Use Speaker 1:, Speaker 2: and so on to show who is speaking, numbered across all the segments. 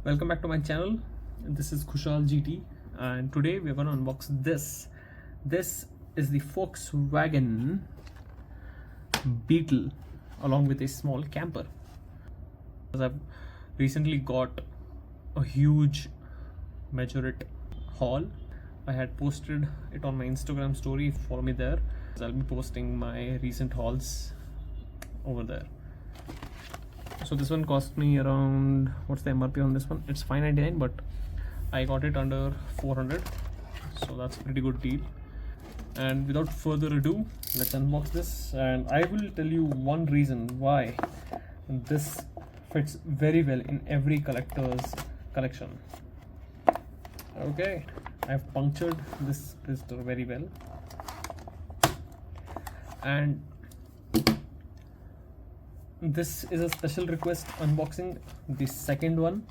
Speaker 1: Welcome back to my channel. This is Kushal GT and today we're going to unbox this. This is the Volkswagen Beetle along with a small camper. I've recently got a huge Majorette haul. I had posted it on my Instagram story. Follow me there. I'll be posting my recent hauls over there. So this one cost me around, what's the MRP on this one? It's $599, but I got it under 400, so that's a pretty good deal. And without further ado, let's unbox this, and I will tell you one reason why this fits very well in every collector's collection. Okay, I've punctured this crystal very well, and this is a special request unboxing, the second one.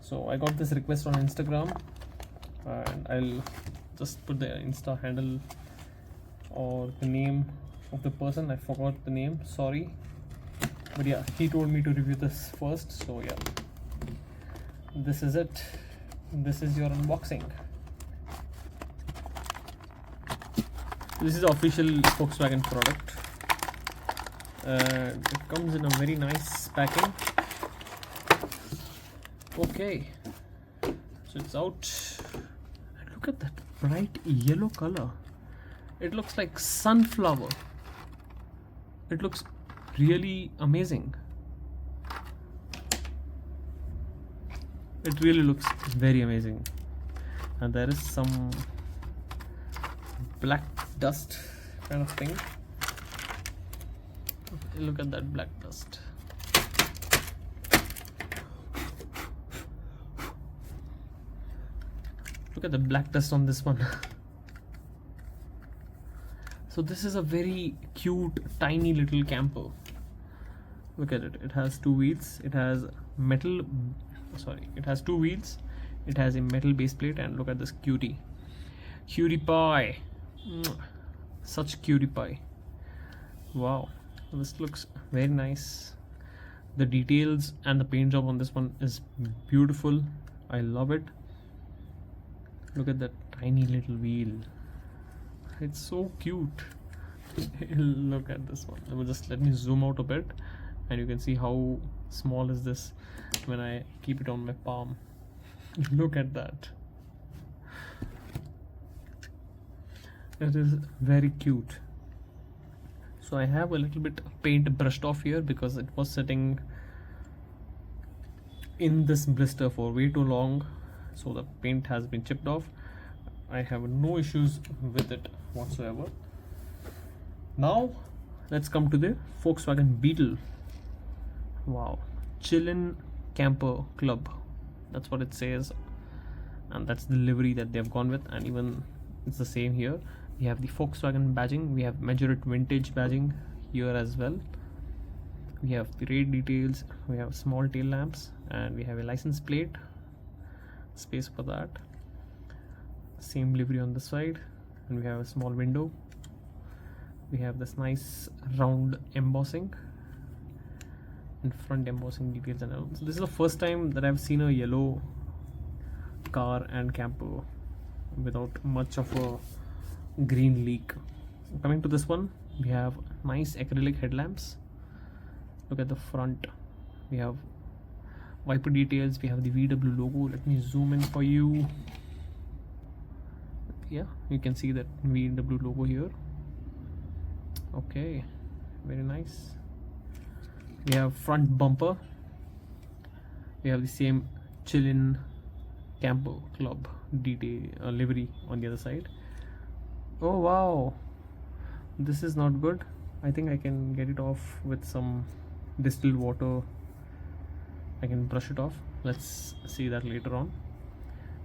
Speaker 1: So I got this request on Instagram, and I'll just put the Insta handle or the name of the person. I forgot the name, sorry, but yeah, he told me to review this first. So yeah, this is it. This is your unboxing. This is the official Volkswagen product. It comes in a very nice packing. Okay, so it's out, and look at that bright yellow color. It looks like sunflower. It looks really amazing. It really looks very amazing. And there is some black dust kind of thing. Look at that black dust. Look at the black dust on this one. So this is a very cute tiny little camper. Look at it. It has two wheels. It has two wheels. It has a metal base plate, and look at this cutie pie. Such cutie pie. Wow, this looks very nice. The details and the paint job on this one is beautiful. I love it. Look at that tiny little wheel. It's so cute. Look at this one. Let me zoom out a bit, and you can see how small is this when I keep it on my palm. Look at that. It is very cute. So I have a little bit paint brushed off here because it was sitting in this blister for way too long, so the paint has been chipped off. I have no issues with it whatsoever. Now let's come to the Volkswagen Beetle. Wow, chillin' camper club, that's what it says, and that's the livery that they've gone with, and even it's the same here. We have the Volkswagen badging, we have Majorette vintage badging here as well. We have the red details, we have small tail lamps, and we have a license plate, space for that. Same livery on the side, and we have a small window. We have this nice round embossing and front embossing details and all. So this is the first time that I've seen a yellow car and camper without much of a green leak. Coming to this one, we have nice acrylic headlamps. Look at the front. We have wiper details. We have the VW logo. Let me zoom in for you. Yeah, you can see that VW logo here. Okay, very nice. We have front bumper. We have the same chillin' camper club detail livery on the other side. Oh wow, this is not good. I think I can get it off with some distilled water. I can brush it off. Let's see that later on.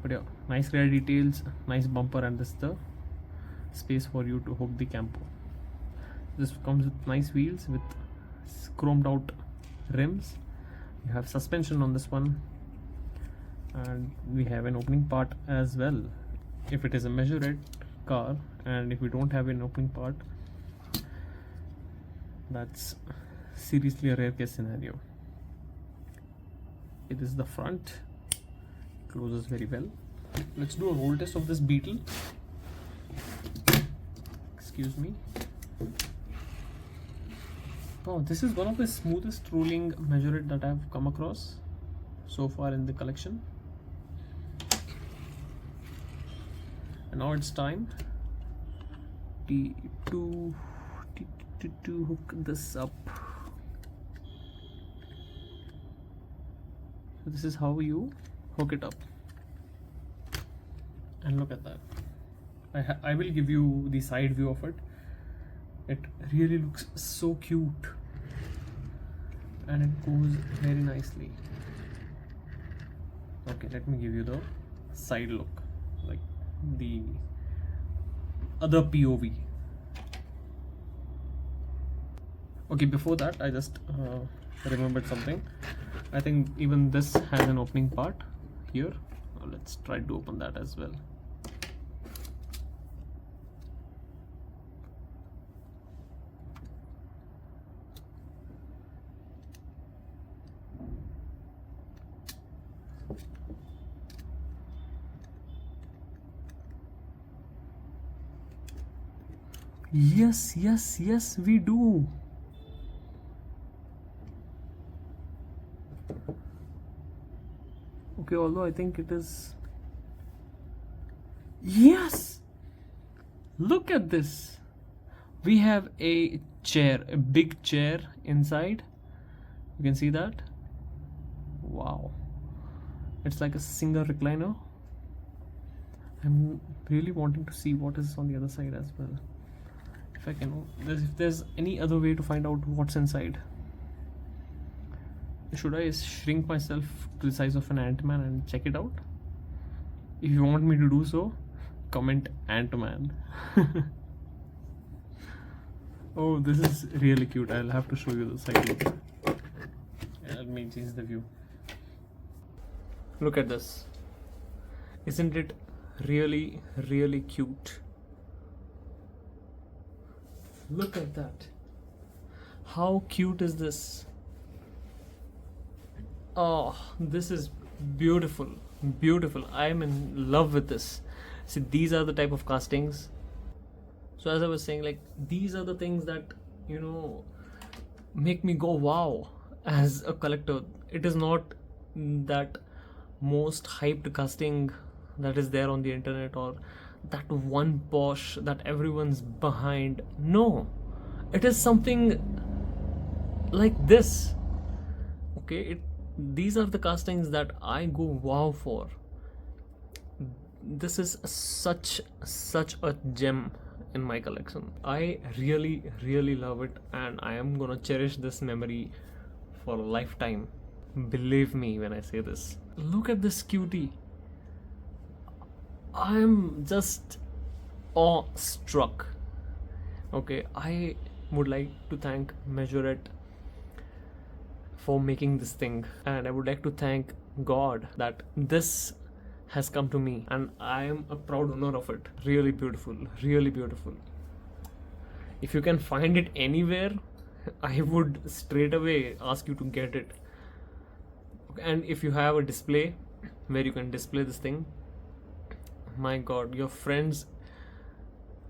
Speaker 1: But yeah, nice rear details, nice bumper, and this is the space for you to hook the camper. This comes with nice wheels with chromed out rims. You have suspension on this one, and we have an opening part as well if it is a Majorette car, and if we don't have an opening part, that's seriously a rare case scenario. It is the front, closes very well. Let's do a roll test of this Beetle. Excuse me. Oh, this is one of the smoothest rolling Majorette that I've come across so far in the collection. And now it's time to hook this up. So this is how you hook it up. And look at that. I will give you the side view of it. It really looks so cute. And it goes very nicely. Okay, let me give you the side look, like the other POV. Okay, before that I just remembered something. I think even this has an opening part here. Let's try to open that as well. Yes, we do. Okay, although I think it is. Yes! Look at this. We have a chair, a big chair inside. You can see that. Wow. It's like a single recliner. I'm really wanting to see what is on the other side as well. If I can, if there's any other way to find out what's inside. Should I shrink myself to the size of an Ant-Man and check it out? If you want me to do so, comment Ant-Man. Oh, this is really cute. I'll have to show you the side look. Let me change the view. Look at this. Isn't it really, really cute? Look at that. How cute is this? Oh, this is beautiful. Beautiful. I am in love with this. See, these are the type of castings. So as I was saying, like, these are the things that, you know, make me go wow as a collector. It is not that most hyped casting that is there on the internet, or that one Porsche that everyone's behind. No, it is something like this. Okay, these are the castings that I go wow for. This is such a gem in my collection. I really love it, and I am gonna cherish this memory for a lifetime. Believe me when I say this. Look at this cutie. I'm just awestruck. Okay, I would like to thank Majorette for making this thing, and I would like to thank God that this has come to me, and I am a proud owner of it. Really beautiful, really beautiful. If you can find it anywhere, I would straight away ask you to get it. And if you have a display where you can display this thing, my God, your friends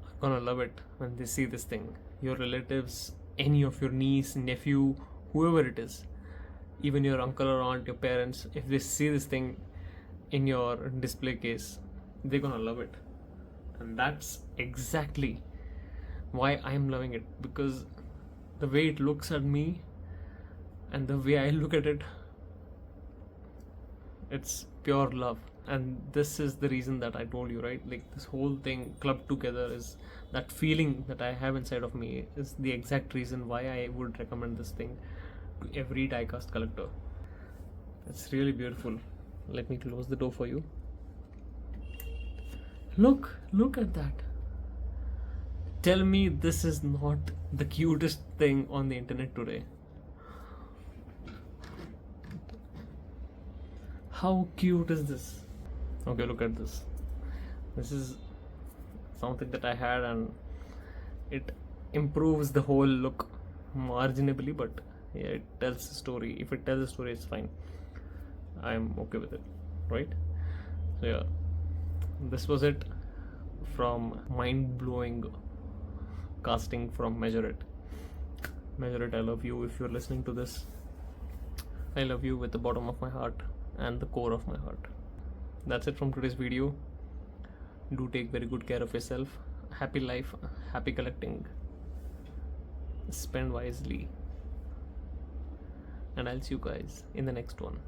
Speaker 1: are gonna love it when they see this thing. Your relatives, any of your niece, nephew, whoever it is, even your uncle or aunt, your parents, if they see this thing in your display case, they're gonna love it. And that's exactly why I'm loving it, because the way it looks at me and the way I look at it, it's pure love. And this is the reason that I told you, right? Like, this whole thing clubbed together is that feeling that I have inside of me is the exact reason why I would recommend this thing to every diecast collector. It's really beautiful. Let me close the door for you. Look at that. Tell me this is not the cutest thing on the internet today. How cute is this? Okay, look at this. This is something that I had, and it improves the whole look marginally, but yeah, it tells a story. If it tells a story, it's fine. I'm okay with it, right? So yeah, this was it from mind-blowing casting from Majorette. Majorette, I love you. If you're listening to this, I love you with the bottom of my heart and the core of my heart. That's it from today's video. Do take very good care of yourself. Happy life, happy collecting. Spend wisely. And I'll see you guys in the next one.